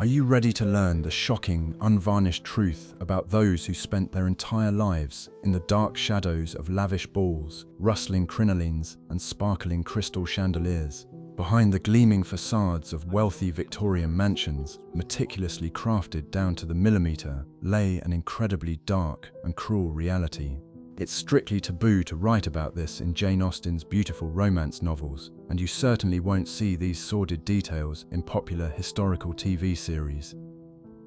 Are you ready to learn the shocking, unvarnished truth about those who spent their entire lives in the dark shadows of lavish balls, rustling crinolines, and sparkling crystal chandeliers? Behind the gleaming facades of wealthy Victorian mansions, meticulously crafted down to the millimeter, lay an incredibly dark and cruel reality. It's strictly taboo to write about this in Jane Austen's beautiful romance novels, and you certainly won't see these sordid details in popular historical TV series.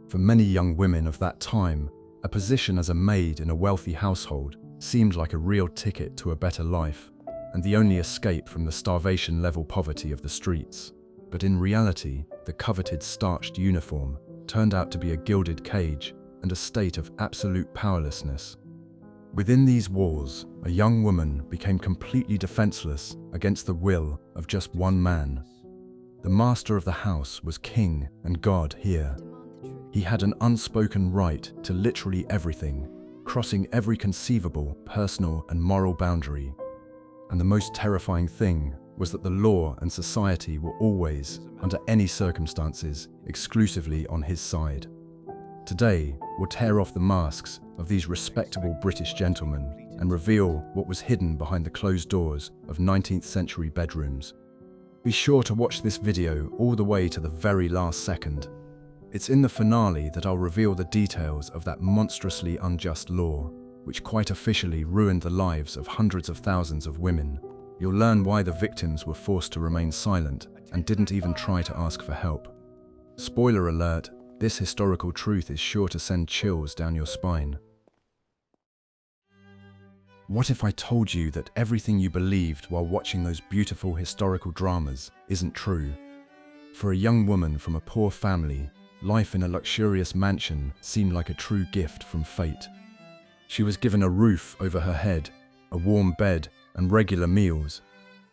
For many young women of that time, a position as a maid in a wealthy household seemed like a real ticket to a better life, and the only escape from the starvation-level poverty of the streets. But in reality, the coveted starched uniform turned out to be a gilded cage and a state of absolute powerlessness. Within these walls, a young woman became completely defenseless against the will of just one man. The master of the house was king and god here. He had an unspoken right to literally everything, crossing every conceivable personal and moral boundary. And the most terrifying thing was that the law and society were always, under any circumstances, exclusively on his side. Today, we'll tear off the masks of these respectable British gentlemen and reveal what was hidden behind the closed doors of 19th century bedrooms. Be sure to watch this video all the way to the very last second. It's in the finale that I'll reveal the details of that monstrously unjust law, which quite officially ruined the lives of hundreds of thousands of women. You'll learn why the victims were forced to remain silent and didn't even try to ask for help. Spoiler alert, this historical truth is sure to send chills down your spine. What if I told you that everything you believed while watching those beautiful historical dramas isn't true? For a young woman from a poor family, life in a luxurious mansion seemed like a true gift from fate. She was given a roof over her head, a warm bed, and regular meals.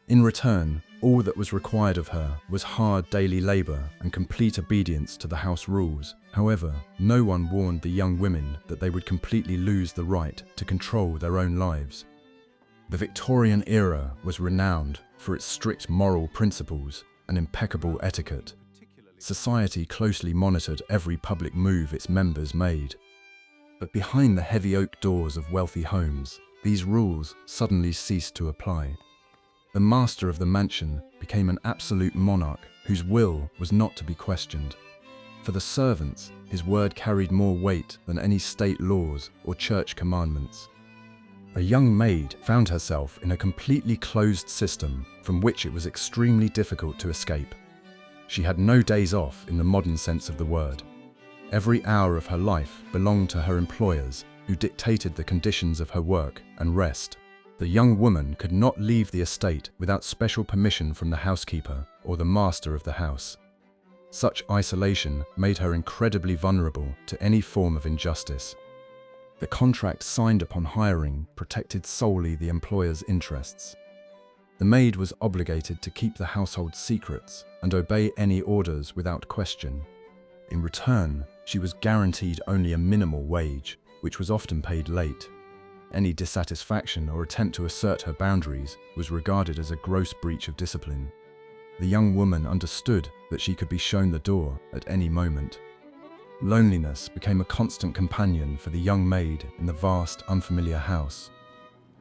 In return, all that was required of her was hard daily labor and complete obedience to the house rules. However, no one warned the young women that they would completely lose the right to control their own lives. The Victorian era was renowned for its strict moral principles and impeccable etiquette. Society closely monitored every public move its members made. But behind the heavy oak doors of wealthy homes, these rules suddenly ceased to apply. The master of the mansion became an absolute monarch whose will was not to be questioned. For the servants, his word carried more weight than any state laws or church commandments. A young maid found herself in a completely closed system from which it was extremely difficult to escape. She had no days off in the modern sense of the word. Every hour of her life belonged to her employers, who dictated the conditions of her work and rest. The young woman could not leave the estate without special permission from the housekeeper or the master of the house. Such isolation made her incredibly vulnerable to any form of injustice. The contract signed upon hiring protected solely the employer's interests. The maid was obligated to keep the household secrets and obey any orders without question. In return, she was guaranteed only a minimal wage, which was often paid late. Any dissatisfaction or attempt to assert her boundaries was regarded as a gross breach of discipline. The young woman understood that she could be shown the door at any moment. Loneliness became a constant companion for the young maid in the vast, unfamiliar house.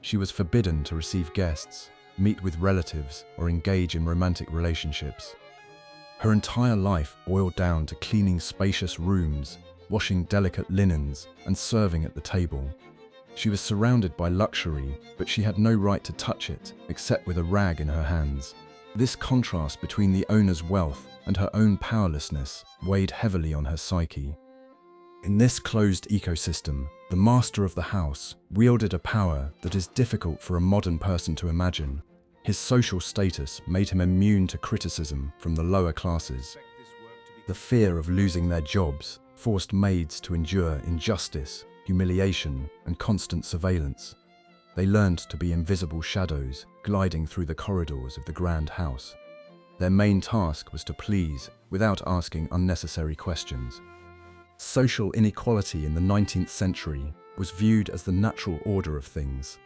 She was forbidden to receive guests, meet with relatives, or engage in romantic relationships. Her entire life boiled down to cleaning spacious rooms, washing delicate linens, and serving at the table. She was surrounded by luxury, but she had no right to touch it, except with a rag in her hands. This contrast between the owner's wealth and her own powerlessness weighed heavily on her psyche. In this closed ecosystem, the master of the house wielded a power that is difficult for a modern person to imagine. His social status made him immune to criticism from the lower classes. The fear of losing their jobs forced maids to endure injustice, humiliation, and constant surveillance. They learned to be invisible shadows gliding through the corridors of the grand house. Their main task was to please without asking unnecessary questions. Social inequality in the 19th century was viewed as the natural order of things.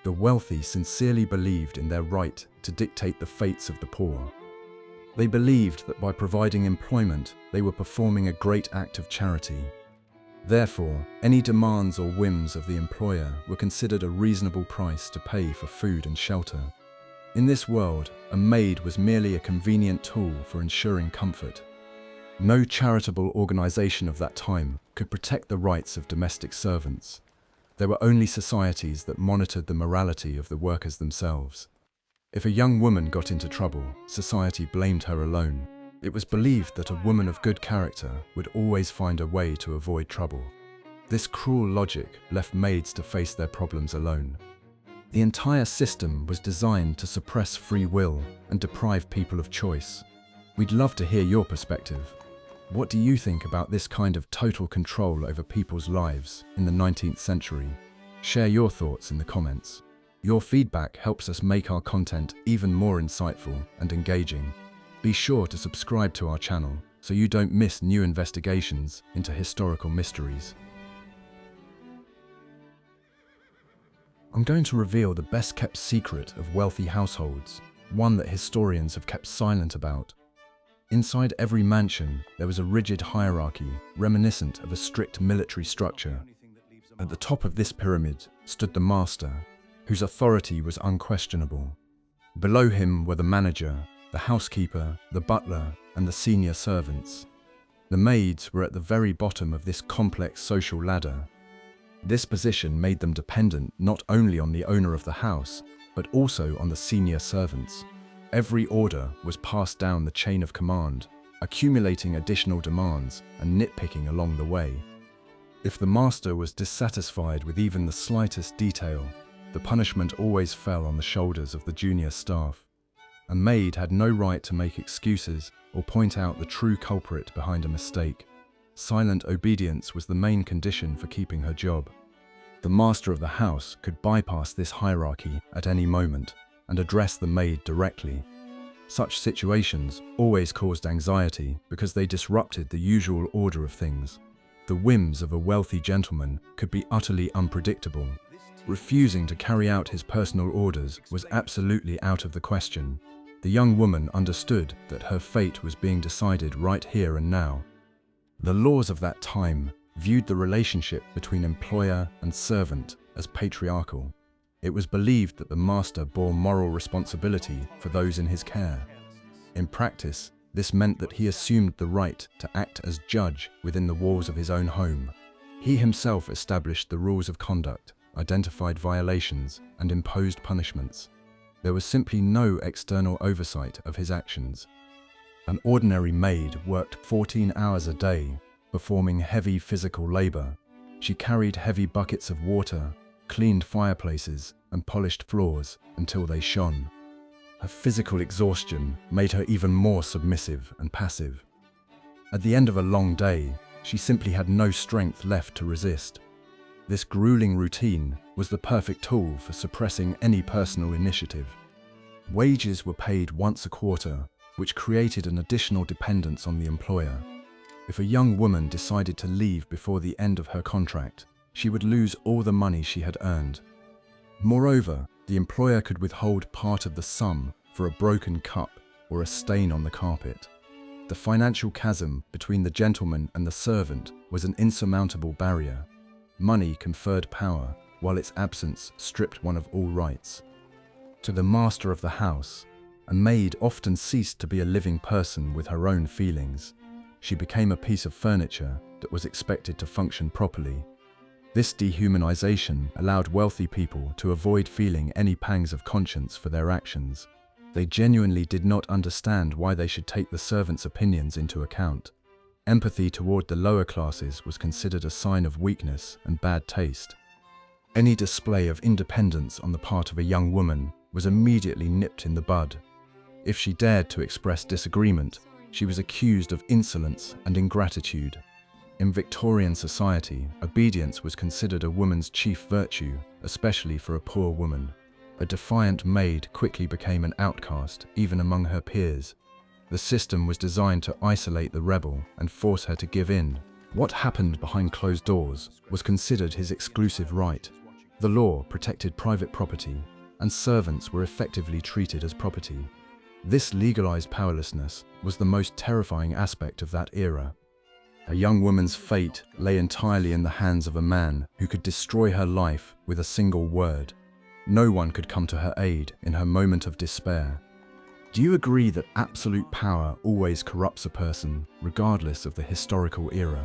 The wealthy sincerely believed in their right to dictate the fates of the poor. They believed that by providing employment, they were performing a great act of charity. Therefore, any demands or whims of the employer were considered a reasonable price to pay for food and shelter. In this world, a maid was merely a convenient tool for ensuring comfort. No charitable organization of that time could protect the rights of domestic servants. There were only societies that monitored the morality of the workers themselves. If a young woman got into trouble, society blamed her alone. It was believed that a woman of good character would always find a way to avoid trouble. This cruel logic left maids to face their problems alone. The entire system was designed to suppress free will and deprive people of choice. We'd love to hear your perspective. What do you think about this kind of total control over people's lives in the 19th century? Share your thoughts in the comments. Your feedback helps us make our content even more insightful and engaging. Be sure to subscribe to our channel so you don't miss new investigations into historical mysteries. I'm going to reveal the best-kept secret of wealthy households, one that historians have kept silent about. Inside every mansion, there was a rigid hierarchy reminiscent of a strict military structure. At the top of this pyramid stood the master, whose authority was unquestionable. Below him were the manager, the housekeeper, the butler, and the senior servants. The maids were at the very bottom of this complex social ladder. This position made them dependent not only on the owner of the house, but also on the senior servants. Every order was passed down the chain of command, accumulating additional demands and nitpicking along the way. If the master was dissatisfied with even the slightest detail, the punishment always fell on the shoulders of the junior staff. A maid had no right to make excuses or point out the true culprit behind a mistake. Silent obedience was the main condition for keeping her job. The master of the house could bypass this hierarchy at any moment and address the maid directly. Such situations always caused anxiety because they disrupted the usual order of things. The whims of a wealthy gentleman could be utterly unpredictable. Refusing to carry out his personal orders was absolutely out of the question. The young woman understood that her fate was being decided right here and now. The laws of that time viewed the relationship between employer and servant as patriarchal. It was believed that the master bore moral responsibility for those in his care. In practice, this meant that he assumed the right to act as judge within the walls of his own home. He himself established the rules of conduct, identified violations, and imposed punishments. There was simply no external oversight of his actions. An ordinary maid worked 14 hours a day, performing heavy physical labor. She carried heavy buckets of water, cleaned fireplaces, and polished floors until they shone. Her physical exhaustion made her even more submissive and passive. At the end of a long day, she simply had no strength left to resist. This grueling routine was the perfect tool for suppressing any personal initiative. Wages were paid once a quarter, which created an additional dependence on the employer. If a young woman decided to leave before the end of her contract, she would lose all the money she had earned. Moreover, the employer could withhold part of the sum for a broken cup or a stain on the carpet. The financial chasm between the gentleman and the servant was an insurmountable barrier. Money conferred power, while its absence stripped one of all rights. To the master of the house, a maid often ceased to be a living person with her own feelings. She became a piece of furniture that was expected to function properly. This dehumanization allowed wealthy people to avoid feeling any pangs of conscience for their actions. They genuinely did not understand why they should take the servants' opinions into account. Empathy toward the lower classes was considered a sign of weakness and bad taste. Any display of independence on the part of a young woman was immediately nipped in the bud. If she dared to express disagreement, she was accused of insolence and ingratitude. In Victorian society, obedience was considered a woman's chief virtue, especially for a poor woman. A defiant maid quickly became an outcast, even among her peers. The system was designed to isolate the rebel and force her to give in. What happened behind closed doors was considered his exclusive right. The law protected private property, and servants were effectively treated as property. This legalized powerlessness was the most terrifying aspect of that era. A young woman's fate lay entirely in the hands of a man who could destroy her life with a single word. No one could come to her aid in her moment of despair. Do you agree that absolute power always corrupts a person, regardless of the historical era?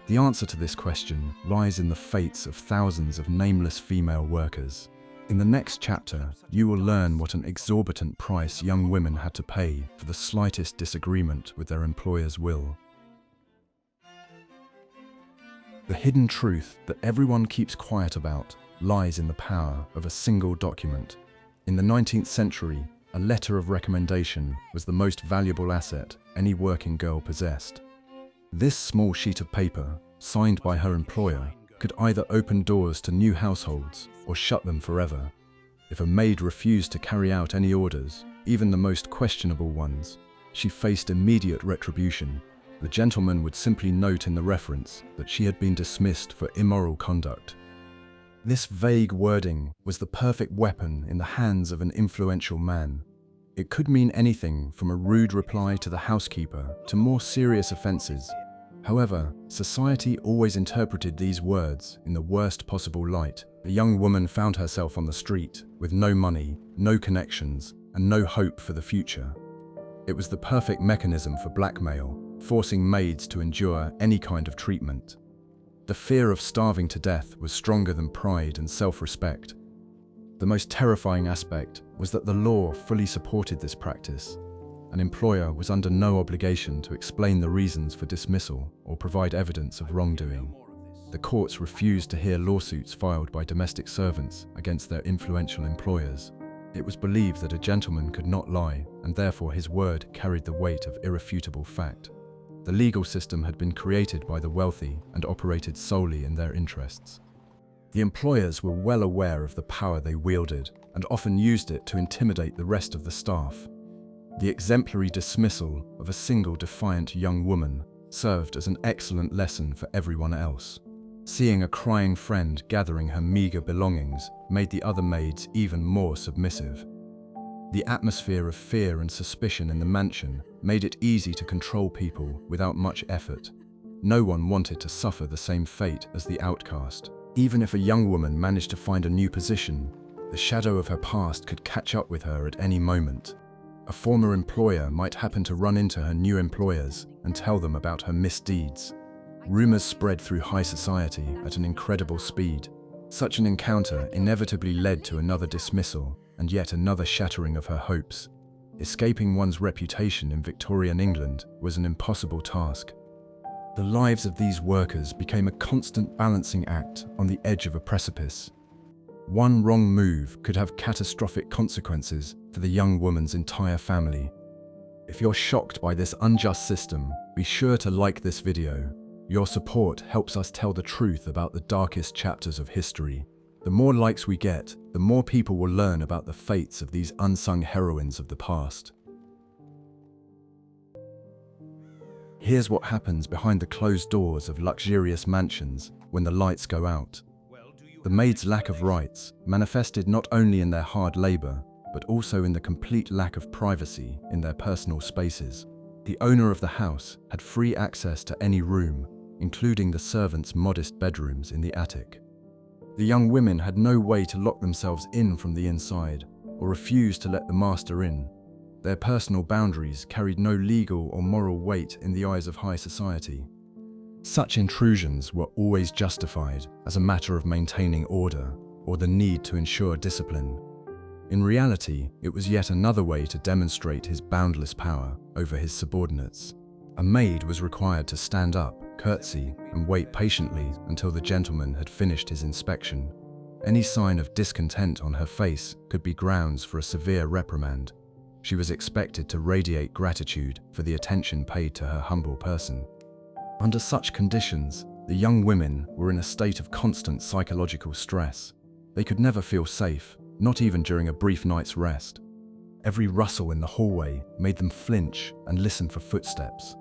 The answer to this question lies in the fates of thousands of nameless female workers. In the next chapter, you will learn what an exorbitant price young women had to pay for the slightest disagreement with their employer's will. The hidden truth that everyone keeps quiet about lies in the power of a single document. In the 19th century, a letter of recommendation was the most valuable asset any working girl possessed. This small sheet of paper, signed by her employer, could either open doors to new households or shut them forever. If a maid refused to carry out any orders, even the most questionable ones, she faced immediate retribution. The gentleman would simply note in the reference that she had been dismissed for immoral conduct. This vague wording was the perfect weapon in the hands of an influential man. It could mean anything from a rude reply to the housekeeper to more serious offenses. However, society always interpreted these words in the worst possible light. A young woman found herself on the street with no money, no connections, and no hope for the future. It was the perfect mechanism for blackmail, forcing maids to endure any kind of treatment. The fear of starving to death was stronger than pride and self-respect. The most terrifying aspect was that the law fully supported this practice. An employer was under no obligation to explain the reasons for dismissal or provide evidence of wrongdoing. The courts refused to hear lawsuits filed by domestic servants against their influential employers. It was believed that a gentleman could not lie, and therefore his word carried the weight of irrefutable fact. The legal system had been created by the wealthy and operated solely in their interests. The employers were well aware of the power they wielded and often used it to intimidate the rest of the staff. The exemplary dismissal of a single defiant young woman served as an excellent lesson for everyone else. Seeing a crying friend gathering her meager belongings made the other maids even more submissive. The atmosphere of fear and suspicion in the mansion made it easy to control people without much effort. No one wanted to suffer the same fate as the outcast. Even if a young woman managed to find a new position, the shadow of her past could catch up with her at any moment. A former employer might happen to run into her new employers and tell them about her misdeeds. Rumors spread through high society at an incredible speed. Such an encounter inevitably led to another dismissal and yet another shattering of her hopes. Escaping one's reputation in Victorian England was an impossible task. The lives of these workers became a constant balancing act on the edge of a precipice. One wrong move could have catastrophic consequences for the young woman's entire family. If you're shocked by this unjust system, be sure to like this video. Your support helps us tell the truth about the darkest chapters of history. The more likes we get, the more people will learn about the fates of these unsung heroines of the past. Here's what happens behind the closed doors of luxurious mansions when the lights go out. The maids' lack of rights manifested not only in their hard labor, but also in the complete lack of privacy in their personal spaces. The owner of the house had free access to any room, including the servants' modest bedrooms in the attic. The young women had no way to lock themselves in from the inside, or refuse to let the master in. Their personal boundaries carried no legal or moral weight in the eyes of high society. Such intrusions were always justified as a matter of maintaining order or the need to ensure discipline. In reality, it was yet another way to demonstrate his boundless power over his subordinates. A maid was required to stand up, curtsy, and wait patiently until the gentleman had finished his inspection. Any sign of discontent on her face could be grounds for a severe reprimand. She was expected to radiate gratitude for the attention paid to her humble person. Under such conditions, the young women were in a state of constant psychological stress. They could never feel safe, not even during a brief night's rest. Every rustle in the hallway made them flinch and listen for footsteps.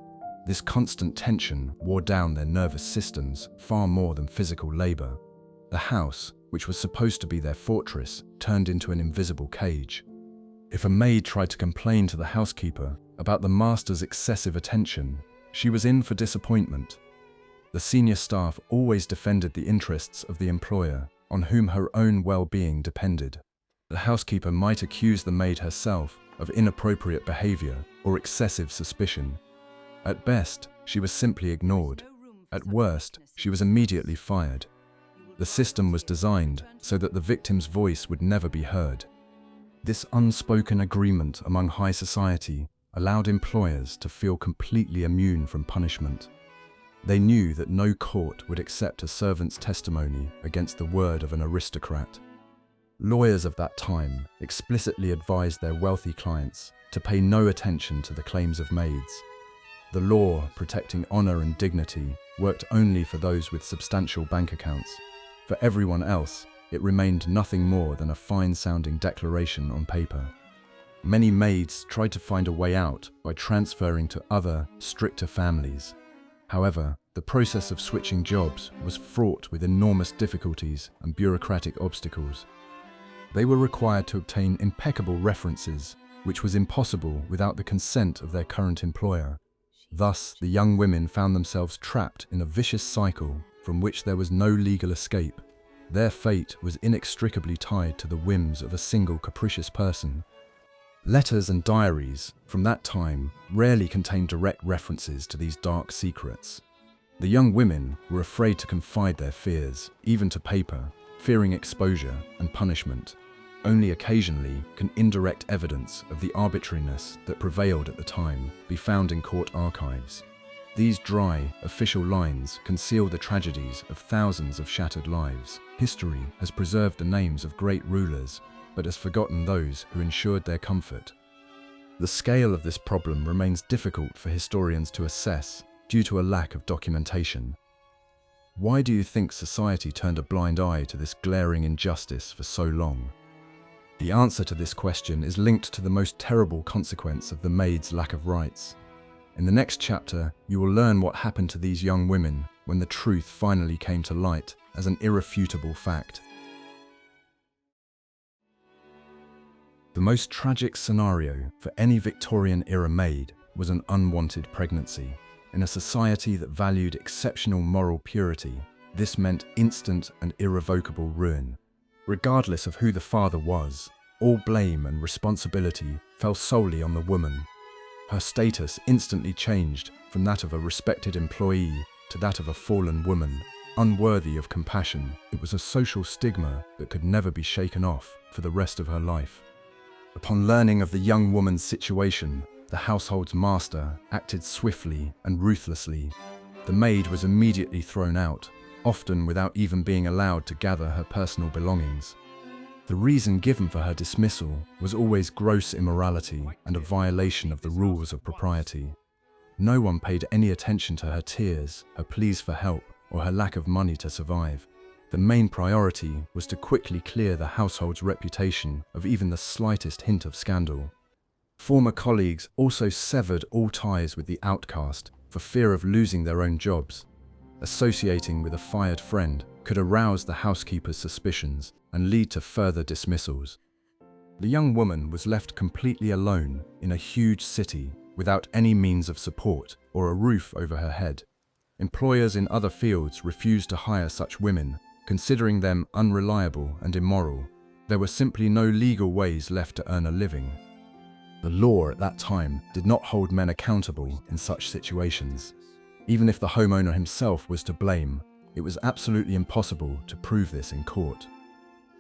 This constant tension wore down their nervous systems far more than physical labor. The house, which was supposed to be their fortress, turned into an invisible cage. If a maid tried to complain to the housekeeper about the master's excessive attention, she was in for disappointment. The senior staff always defended the interests of the employer, on whom her own well-being depended. The housekeeper might accuse the maid herself of inappropriate behavior or excessive suspicion. At best, she was simply ignored. At worst, she was immediately fired. The system was designed so that the victim's voice would never be heard. This unspoken agreement among high society allowed employers to feel completely immune from punishment. They knew that no court would accept a servant's testimony against the word of an aristocrat. Lawyers of that time explicitly advised their wealthy clients to pay no attention to the claims of maids. The law protecting honor and dignity worked only for those with substantial bank accounts. For everyone else, it remained nothing more than a fine-sounding declaration on paper. Many maids tried to find a way out by transferring to other, stricter families. However, the process of switching jobs was fraught with enormous difficulties and bureaucratic obstacles. They were required to obtain impeccable references, which was impossible without the consent of their current employer. Thus, the young women found themselves trapped in a vicious cycle from which there was no legal escape. Their fate was inextricably tied to the whims of a single capricious person. Letters and diaries from that time rarely contained direct references to these dark secrets. The young women were afraid to confide their fears, even to paper, fearing exposure and punishment. Only occasionally can indirect evidence of the arbitrariness that prevailed at the time be found in court archives. These dry, official lines conceal the tragedies of thousands of shattered lives. History has preserved the names of great rulers, but has forgotten those who ensured their comfort. The scale of this problem remains difficult for historians to assess due to a lack of documentation. Why do you think society turned a blind eye to this glaring injustice for so long? The answer to this question is linked to the most terrible consequence of the maid's lack of rights. In the next chapter, you will learn what happened to these young women when the truth finally came to light as an irrefutable fact. The most tragic scenario for any Victorian-era maid was an unwanted pregnancy. In a society that valued exceptional moral purity, this meant instant and irrevocable ruin. Regardless of who the father was, all blame and responsibility fell solely on the woman. Her status instantly changed from that of a respected employee to that of a fallen woman, unworthy of compassion. It was a social stigma that could never be shaken off for the rest of her life. Upon learning of the young woman's situation, the household's master acted swiftly and ruthlessly. The maid was immediately thrown out, often without even being allowed to gather her personal belongings. The reason given for her dismissal was always gross immorality and a violation of the rules of propriety. No one paid any attention to her tears, her pleas for help, or her lack of money to survive. The main priority was to quickly clear the household's reputation of even the slightest hint of scandal. Former colleagues also severed all ties with the outcast for fear of losing their own jobs. Associating with a fired friend could arouse the housekeeper's suspicions and lead to further dismissals. The young woman was left completely alone in a huge city without any means of support or a roof over her head. Employers in other fields refused to hire such women, considering them unreliable and immoral. There were simply no legal ways left to earn a living. The law at that time did not hold men accountable in such situations. Even if the homeowner himself was to blame, it was absolutely impossible to prove this in court.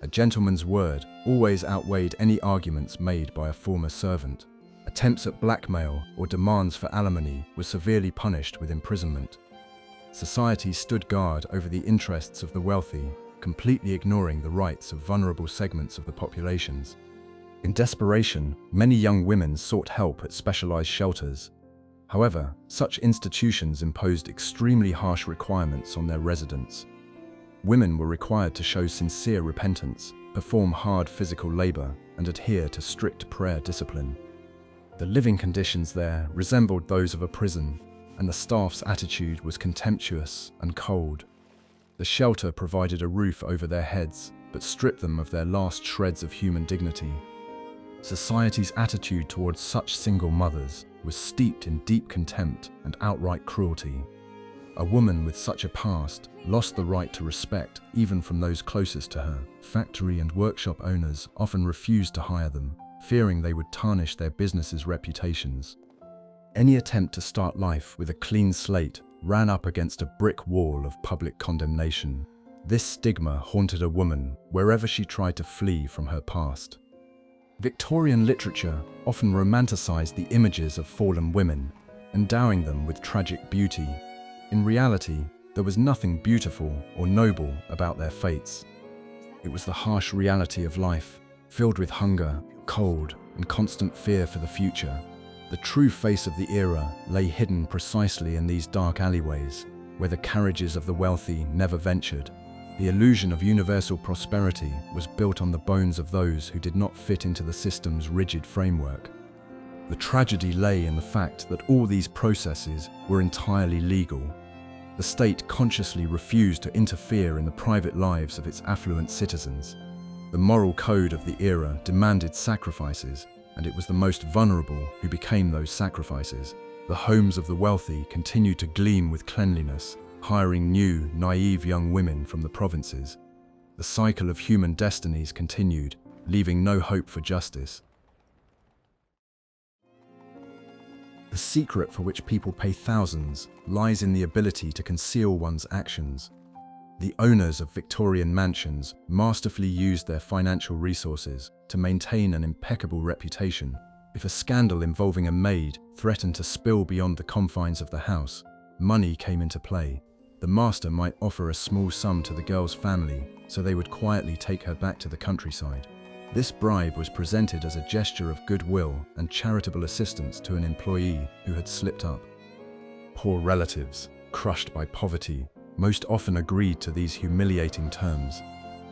A gentleman's word always outweighed any arguments made by a former servant. Attempts at blackmail or demands for alimony were severely punished with imprisonment. Society stood guard over the interests of the wealthy, completely ignoring the rights of vulnerable segments of the populations. In desperation, many young women sought help at specialized shelters. However, such institutions imposed extremely harsh requirements on their residents. Women were required to show sincere repentance, perform hard physical labor, and adhere to strict prayer discipline. The living conditions there resembled those of a prison, and the staff's attitude was contemptuous and cold. The shelter provided a roof over their heads, but stripped them of their last shreds of human dignity. Society's attitude towards such single mothers was steeped in deep contempt and outright cruelty. A woman with such a past lost the right to respect even from those closest to her. Factory and workshop owners often refused to hire them, fearing they would tarnish their businesses' reputations. Any attempt to start life with a clean slate ran up against a brick wall of public condemnation. This stigma haunted a woman wherever she tried to flee from her past. Victorian literature often romanticized the images of fallen women, endowing them with tragic beauty. In reality, there was nothing beautiful or noble about their fates. It was the harsh reality of life, filled with hunger, cold, and constant fear for the future. The true face of the era lay hidden precisely in these dark alleyways, where the carriages of the wealthy never ventured. The illusion of universal prosperity was built on the bones of those who did not fit into the system's rigid framework. The tragedy lay in the fact that all these processes were entirely legal. The state consciously refused to interfere in the private lives of its affluent citizens. The moral code of the era demanded sacrifices, and it was the most vulnerable who became those sacrifices. The homes of the wealthy continued to gleam with cleanliness, hiring new, naive young women from the provinces. The cycle of human destinies continued, leaving no hope for justice. The secret for which people pay thousands lies in the ability to conceal one's actions. The owners of Victorian mansions masterfully used their financial resources to maintain an impeccable reputation. If a scandal involving a maid threatened to spill beyond the confines of the house, money came into play. The master might offer a small sum to the girl's family so they would quietly take her back to the countryside. This bribe was presented as a gesture of goodwill and charitable assistance to an employee who had slipped up. Poor relatives, crushed by poverty, most often agreed to these humiliating terms.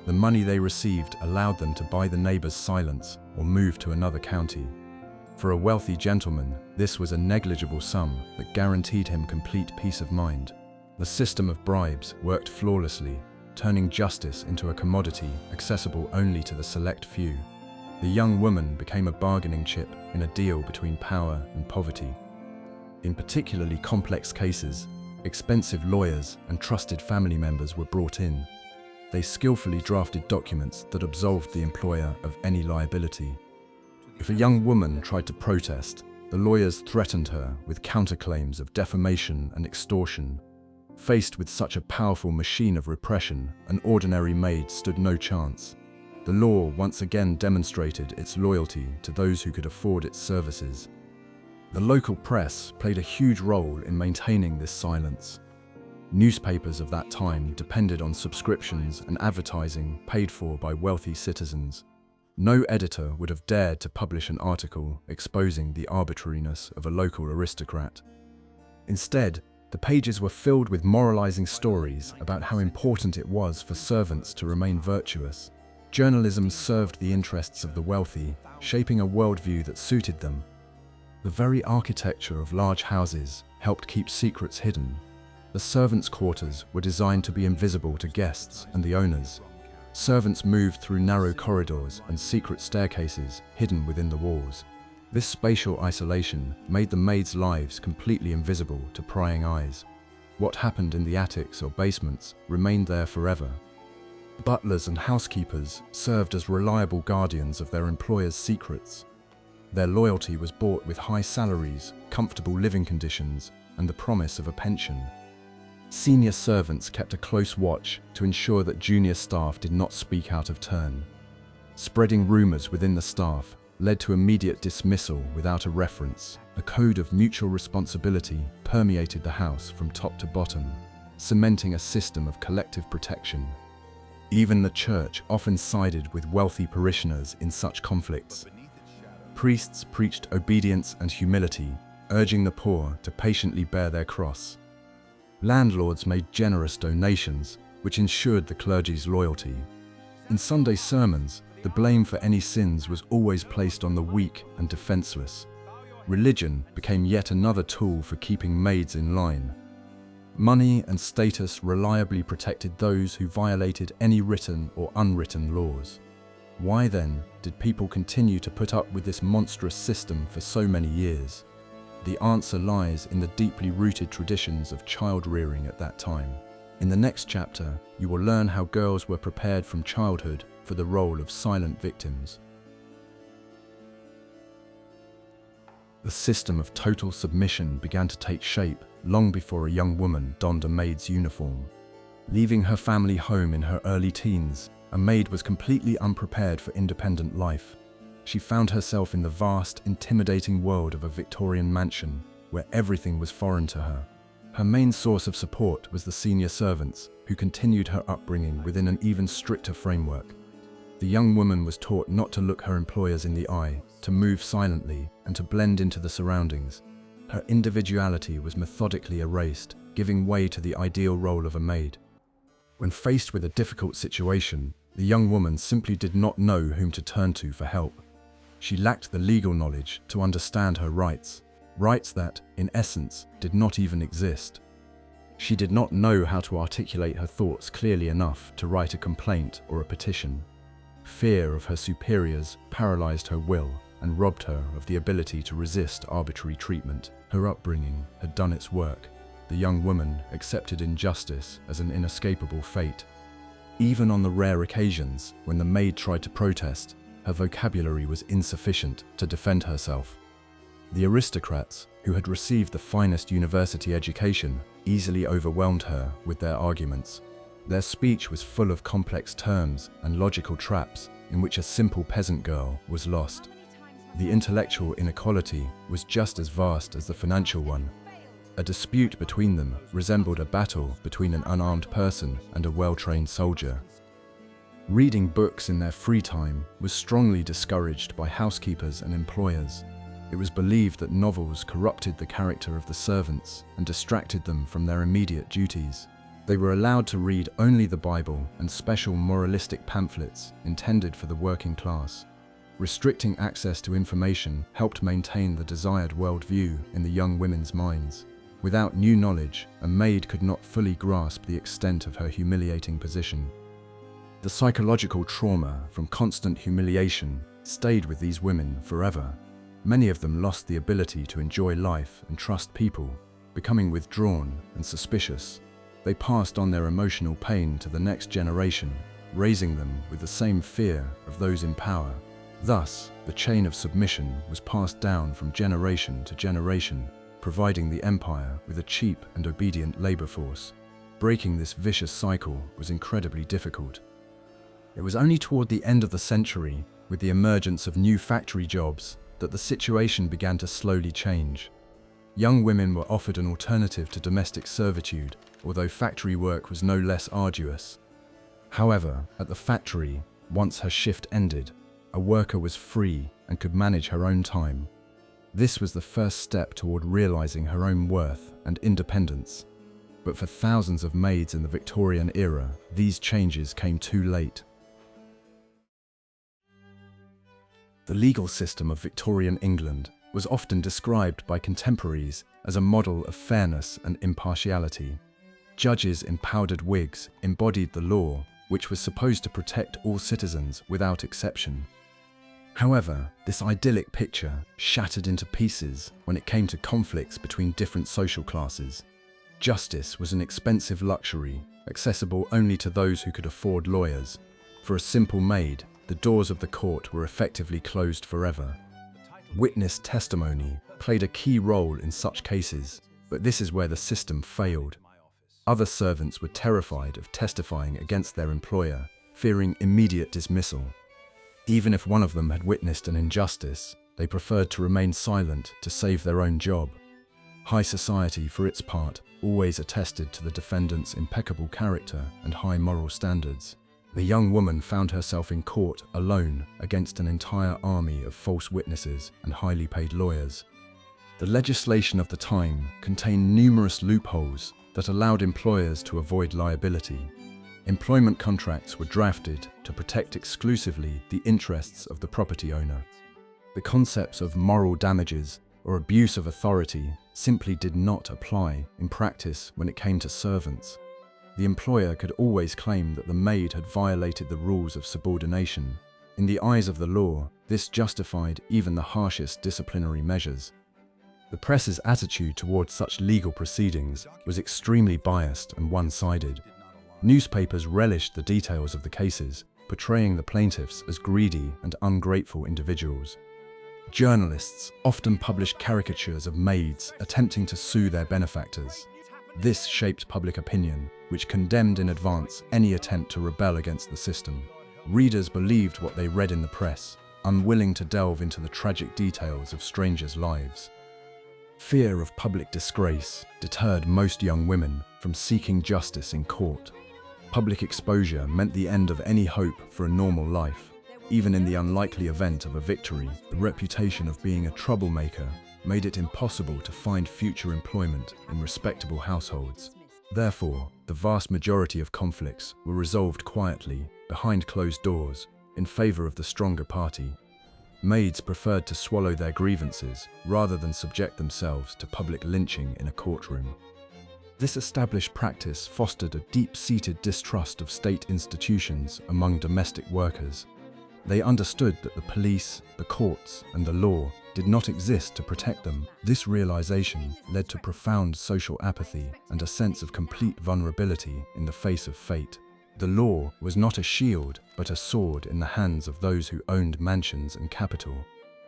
The money they received allowed them to buy the neighbor's silence or move to another county. For a wealthy gentleman, this was a negligible sum that guaranteed him complete peace of mind. The system of bribes worked flawlessly, turning justice into a commodity accessible only to the select few. The young woman became a bargaining chip in a deal between power and poverty. In particularly complex cases, expensive lawyers and trusted family members were brought in. They skillfully drafted documents that absolved the employer of any liability. If a young woman tried to protest, the lawyers threatened her with counterclaims of defamation and extortion. Faced with such a powerful machine of repression, an ordinary maid stood no chance. The law once again demonstrated its loyalty to those who could afford its services. The local press played a huge role in maintaining this silence. Newspapers of that time depended on subscriptions and advertising paid for by wealthy citizens. No editor would have dared to publish an article exposing the arbitrariness of a local aristocrat. Instead, the pages were filled with moralizing stories about how important it was for servants to remain virtuous. Journalism served the interests of the wealthy, shaping a worldview that suited them. The very architecture of large houses helped keep secrets hidden. The servants' quarters were designed to be invisible to guests and the owners. Servants moved through narrow corridors and secret staircases hidden within the walls. This spatial isolation made the maids' lives completely invisible to prying eyes. What happened in the attics or basements remained there forever. Butlers and housekeepers served as reliable guardians of their employers' secrets. Their loyalty was bought with high salaries, comfortable living conditions, and the promise of a pension. Senior servants kept a close watch to ensure that junior staff did not speak out of turn. Spreading rumors within the staff led to immediate dismissal without a reference. A code of mutual responsibility permeated the house from top to bottom, cementing a system of collective protection. Even the church often sided with wealthy parishioners in such conflicts. Priests preached obedience and humility, urging the poor to patiently bear their cross. Landlords made generous donations, which ensured the clergy's loyalty. In Sunday sermons, the blame for any sins was always placed on the weak and defenseless. Religion became yet another tool for keeping maids in line. Money and status reliably protected those who violated any written or unwritten laws. Why then did people continue to put up with this monstrous system for so many years? The answer lies in the deeply rooted traditions of child rearing at that time. In the next chapter, you will learn how girls were prepared from childhood for the role of silent victims. The system of total submission began to take shape long before a young woman donned a maid's uniform. Leaving her family home in her early teens, a maid was completely unprepared for independent life. She found herself in the vast, intimidating world of a Victorian mansion, where everything was foreign to her. Her main source of support was the senior servants, who continued her upbringing within an even stricter framework. The young woman was taught not to look her employers in the eye, to move silently, and to blend into the surroundings. Her individuality was methodically erased, giving way to the ideal role of a maid. When faced with a difficult situation, the young woman simply did not know whom to turn to for help. She lacked the legal knowledge to understand her rights that, in essence, did not even exist. She did not know how to articulate her thoughts clearly enough to write a complaint or a petition. Fear of her superiors paralyzed her will and robbed her of the ability to resist arbitrary treatment. Her upbringing had done its work. The young woman accepted injustice as an inescapable fate. Even on the rare occasions when the maid tried to protest, her vocabulary was insufficient to defend herself. The aristocrats, who had received the finest university education, easily overwhelmed her with their arguments. Their speech was full of complex terms and logical traps in which a simple peasant girl was lost. The intellectual inequality was just as vast as the financial one. A dispute between them resembled a battle between an unarmed person and a well-trained soldier. Reading books in their free time was strongly discouraged by housekeepers and employers. It was believed that novels corrupted the character of the servants and distracted them from their immediate duties. They were allowed to read only the Bible and special moralistic pamphlets intended for the working class. Restricting access to information helped maintain the desired worldview in the young women's minds. Without new knowledge, a maid could not fully grasp the extent of her humiliating position. The psychological trauma from constant humiliation stayed with these women forever. Many of them lost the ability to enjoy life and trust people, becoming withdrawn and suspicious. They passed on their emotional pain to the next generation, raising them with the same fear of those in power. Thus, the chain of submission was passed down from generation to generation, providing the empire with a cheap and obedient labor force. Breaking this vicious cycle was incredibly difficult. It was only toward the end of the century, with the emergence of new factory jobs, that the situation began to slowly change. Young women were offered an alternative to domestic servitude, although factory work was no less arduous. However, at the factory, once her shift ended, a worker was free and could manage her own time. This was the first step toward realizing her own worth and independence. But for thousands of maids in the Victorian era, these changes came too late. The legal system of Victorian England was often described by contemporaries as a model of fairness and impartiality. Judges in powdered wigs embodied the law, which was supposed to protect all citizens without exception. However, this idyllic picture shattered into pieces when it came to conflicts between different social classes. Justice was an expensive luxury, accessible only to those who could afford lawyers. For a simple maid, the doors of the court were effectively closed forever. Witness testimony played a key role in such cases, but this is where the system failed. Other servants were terrified of testifying against their employer, fearing immediate dismissal. Even if one of them had witnessed an injustice, they preferred to remain silent to save their own job. High society, for its part, always attested to the defendant's impeccable character and high moral standards. The young woman found herself in court alone against an entire army of false witnesses and highly paid lawyers. The legislation of the time contained numerous loopholes that allowed employers to avoid liability. Employment contracts were drafted to protect exclusively the interests of the property owner. The concepts of moral damages or abuse of authority simply did not apply in practice when it came to servants. The employer could always claim that the maid had violated the rules of subordination. In the eyes of the law, this justified even the harshest disciplinary measures. The press's attitude towards such legal proceedings was extremely biased and one-sided. Newspapers relished the details of the cases, portraying the plaintiffs as greedy and ungrateful individuals. Journalists often published caricatures of maids attempting to sue their benefactors. This shaped public opinion, which condemned in advance any attempt to rebel against the system. Readers believed what they read in the press, unwilling to delve into the tragic details of strangers' lives. Fear of public disgrace deterred most young women from seeking justice in court. Public exposure meant the end of any hope for a normal life. Even in the unlikely event of a victory, the reputation of being a troublemaker made it impossible to find future employment in respectable households. Therefore, the vast majority of conflicts were resolved quietly, behind closed doors, in favor of the stronger party. Maids preferred to swallow their grievances rather than subject themselves to public lynching in a courtroom. This established practice fostered a deep-seated distrust of state institutions among domestic workers. They understood that the police, the courts, and the law did not exist to protect them. This realization led to profound social apathy and a sense of complete vulnerability in the face of fate. The law was not a shield, but a sword in the hands of those who owned mansions and capital.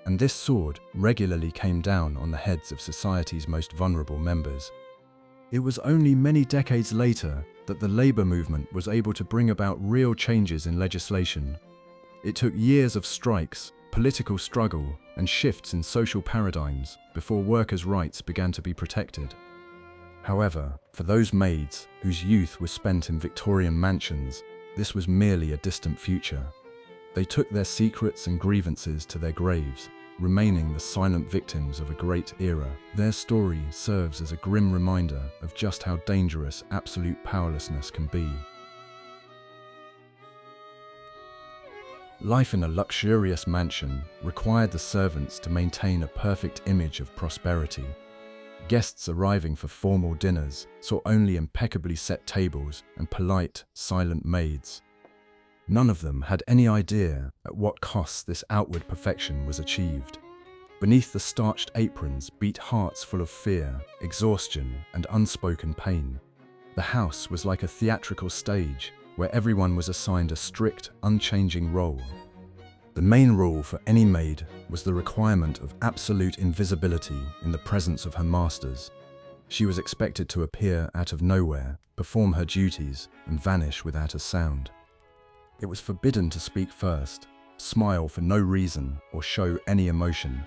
And this sword regularly came down on the heads of society's most vulnerable members. It was only many decades later that the labor movement was able to bring about real changes in legislation. It took years of strikes, political struggle, and shifts in social paradigms before workers' rights began to be protected. However, for those maids whose youth was spent in Victorian mansions, this was merely a distant future. They took their secrets and grievances to their graves, remaining the silent victims of a great era. Their story serves as a grim reminder of just how dangerous absolute powerlessness can be. Life in a luxurious mansion required the servants to maintain a perfect image of prosperity. Guests arriving for formal dinners saw only impeccably set tables and polite, silent maids. None of them had any idea at what costs this outward perfection was achieved. Beneath the starched aprons beat hearts full of fear, exhaustion, and unspoken pain. The house was like a theatrical stage where everyone was assigned a strict, unchanging role. The main rule for any maid was the requirement of absolute invisibility in the presence of her masters. She was expected to appear out of nowhere, perform her duties, and vanish without a sound. It was forbidden to speak first, smile for no reason, or show any emotion.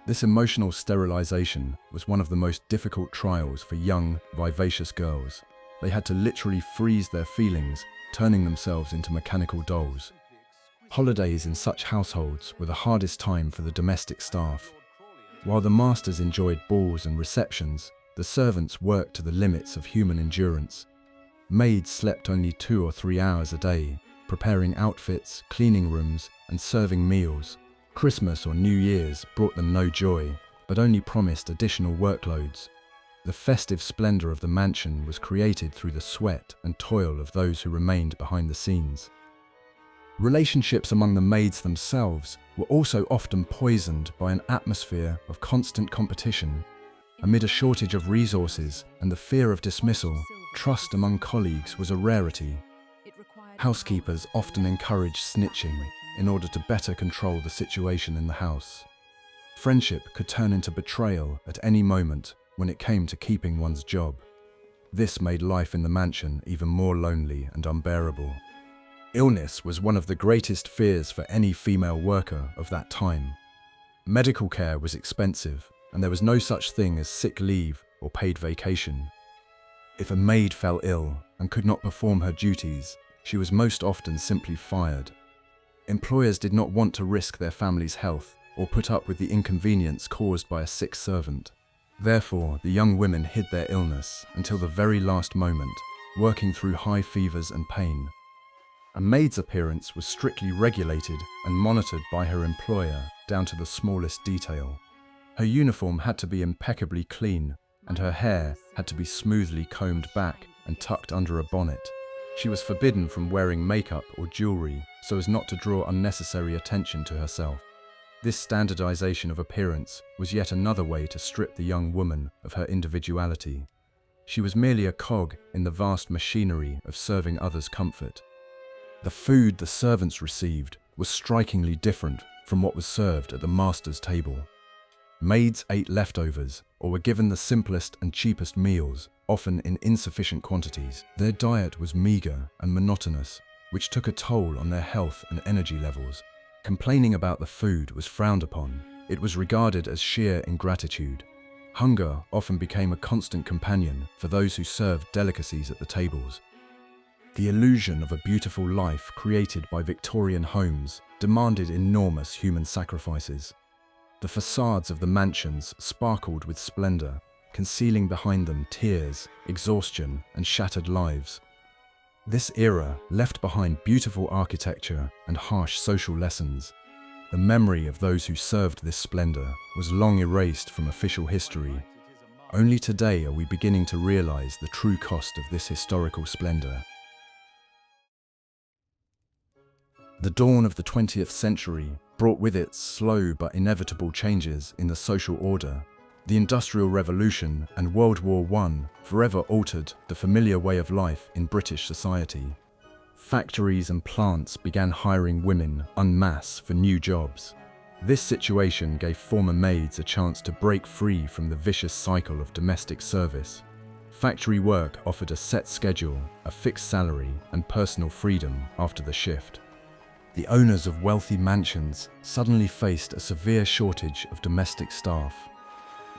This emotional sterilization was one of the most difficult trials for young, vivacious girls. They had to literally freeze their feelings, turning themselves into mechanical dolls. Holidays in such households were the hardest time for the domestic staff. While the masters enjoyed balls and receptions, the servants worked to the limits of human endurance. Maids slept only 2 or 3 hours a day, preparing outfits, cleaning rooms, and serving meals. Christmas or New Year's brought them no joy, but only promised additional workloads. The festive splendor of the mansion was created through the sweat and toil of those who remained behind the scenes. Relationships among the maids themselves were also often poisoned by an atmosphere of constant competition. Amid a shortage of resources and the fear of dismissal, trust among colleagues was a rarity. Housekeepers often encouraged snitching in order to better control the situation in the house. Friendship could turn into betrayal at any moment when it came to keeping one's job. This made life in the mansion even more lonely and unbearable. Illness was one of the greatest fears for any female worker of that time. Medical care was expensive, and there was no such thing as sick leave or paid vacation. If a maid fell ill and could not perform her duties, she was most often simply fired. Employers did not want to risk their family's health or put up with the inconvenience caused by a sick servant. Therefore, the young women hid their illness until the very last moment, working through high fevers and pain. A maid's appearance was strictly regulated and monitored by her employer down to the smallest detail. Her uniform had to be impeccably clean, and her hair had to be smoothly combed back and tucked under a bonnet. She was forbidden from wearing makeup or jewelry so as not to draw unnecessary attention to herself. This standardization of appearance was yet another way to strip the young woman of her individuality. She was merely a cog in the vast machinery of serving others comfort. The food the servants received was strikingly different from what was served at the master's table. Maids ate leftovers or were given the simplest and cheapest meals, often in insufficient quantities. Their diet was meager and monotonous, which took a toll on their health and energy levels. Complaining about the food was frowned upon. It was regarded as sheer ingratitude. Hunger often became a constant companion for those who served delicacies at the tables. The illusion of a beautiful life created by Victorian homes demanded enormous human sacrifices. The facades of the mansions sparkled with splendor, concealing behind them tears, exhaustion, and shattered lives. This era left behind beautiful architecture and harsh social lessons. The memory of those who served this splendor was long erased from official history. Only today are we beginning to realize the true cost of this historical splendor. The dawn of the 20th century brought with it slow but inevitable changes in the social order. The Industrial Revolution and World War I forever altered the familiar way of life in British society. Factories and plants began hiring women en masse for new jobs. This situation gave former maids a chance to break free from the vicious cycle of domestic service. Factory work offered a set schedule, a fixed salary, and personal freedom after the shift. The owners of wealthy mansions suddenly faced a severe shortage of domestic staff.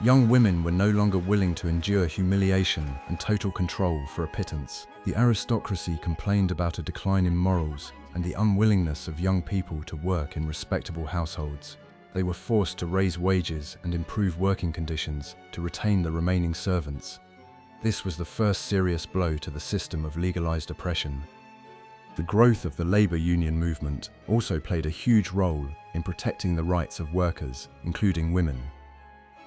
Young women were no longer willing to endure humiliation and total control for a pittance. The aristocracy complained about a decline in morals and the unwillingness of young people to work in respectable households. They were forced to raise wages and improve working conditions to retain the remaining servants. This was the first serious blow to the system of legalized oppression. The growth of the labor union movement also played a huge role in protecting the rights of workers, including women.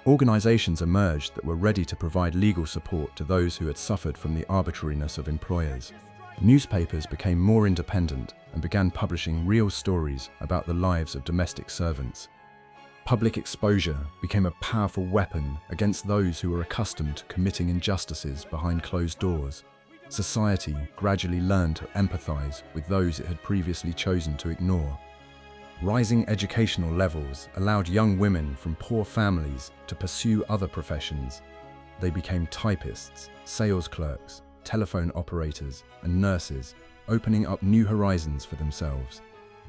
Organizations emerged that were ready to provide legal support to those who had suffered from the arbitrariness of employers. Newspapers became more independent and began publishing real stories about the lives of domestic servants. Public exposure became a powerful weapon against those who were accustomed to committing injustices behind closed doors. Society gradually learned to empathize with those it had previously chosen to ignore. Rising educational levels allowed young women from poor families to pursue other professions. They became typists, sales clerks, telephone operators, and nurses, opening up new horizons for themselves.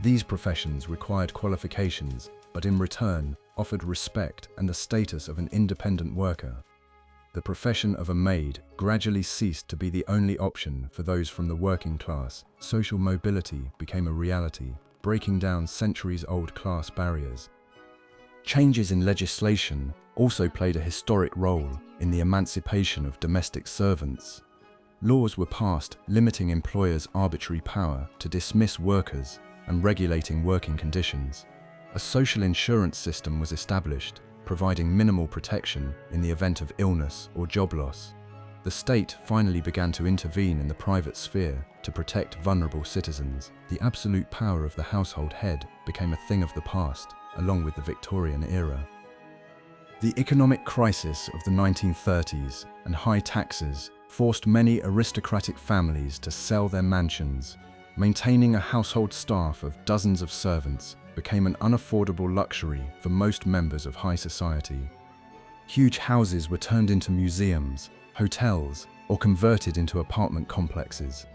These professions required qualifications, but in return offered respect and the status of an independent worker. The profession of a maid gradually ceased to be the only option for those from the working class. Social mobility became a reality, breaking down centuries-old class barriers. Changes in legislation also played a historic role in the emancipation of domestic servants. Laws were passed limiting employers' arbitrary power to dismiss workers and regulating working conditions. A social insurance system was established, providing minimal protection in the event of illness or job loss. The state finally began to intervene in the private sphere to protect vulnerable citizens. The absolute power of the household head became a thing of the past, along with the Victorian era. The economic crisis of the 1930s and high taxes forced many aristocratic families to sell their mansions. Maintaining a household staff of dozens of servants became an unaffordable luxury for most members of high society. Huge houses were turned into museums, hotels, or converted into apartment complexes.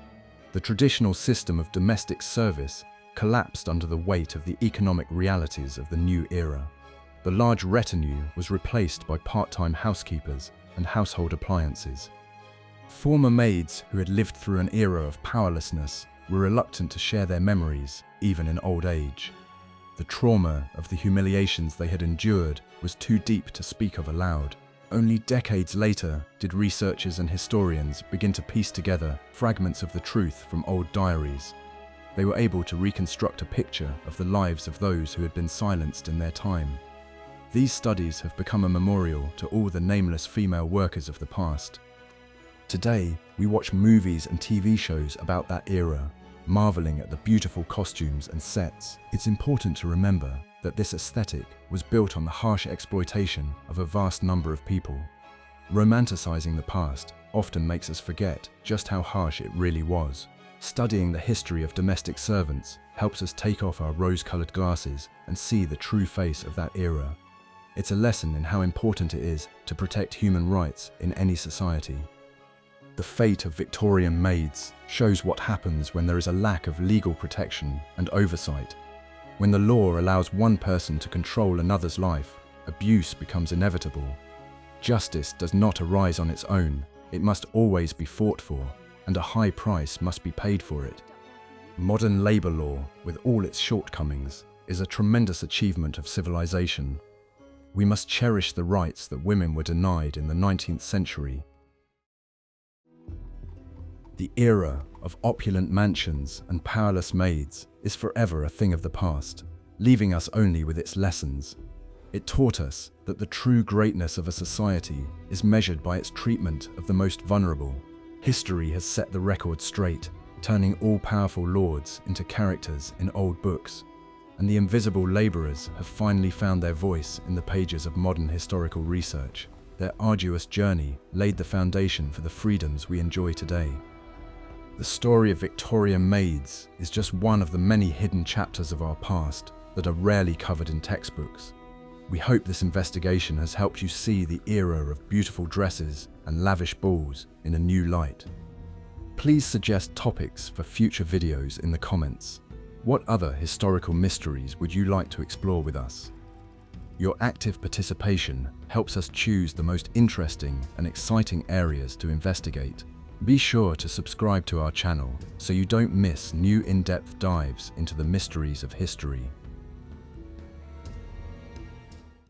The traditional system of domestic service collapsed under the weight of the economic realities of the new era. The large retinue was replaced by part-time housekeepers and household appliances. Former maids who had lived through an era of powerlessness were reluctant to share their memories, even in old age. The trauma of the humiliations they had endured was too deep to speak of aloud. Only decades later did researchers and historians begin to piece together fragments of the truth from old diaries. They were able to reconstruct a picture of the lives of those who had been silenced in their time. These studies have become a memorial to all the nameless female workers of the past. Today, we watch movies and TV shows about that era, marveling at the beautiful costumes and sets. It's important to remember that this aesthetic was built on the harsh exploitation of a vast number of people. Romanticizing the past often makes us forget just how harsh it really was. Studying the history of domestic servants helps us take off our rose-colored glasses and see the true face of that era. It's a lesson in how important it is to protect human rights in any society. The fate of Victorian maids shows what happens when there is a lack of legal protection and oversight. When the law allows one person to control another's life, abuse becomes inevitable. Justice does not arise on its own. It must always be fought for, and a high price must be paid for it. Modern labor law, with all its shortcomings, is a tremendous achievement of civilization. We must cherish the rights that women were denied in the 19th century. The era of opulent mansions and powerless maids is forever a thing of the past, leaving us only with its lessons. It taught us that the true greatness of a society is measured by its treatment of the most vulnerable. History has set the record straight, turning all-powerful lords into characters in old books, and the invisible laborers have finally found their voice in the pages of modern historical research. Their arduous journey laid the foundation for the freedoms we enjoy today. The story of Victorian maids is just one of the many hidden chapters of our past that are rarely covered in textbooks. We hope this investigation has helped you see the era of beautiful dresses and lavish balls in a new light. Please suggest topics for future videos in the comments. What other historical mysteries would you like to explore with us? Your active participation helps us choose the most interesting and exciting areas to investigate. Be sure to subscribe to our channel so you don't miss new in-depth dives into the mysteries of history.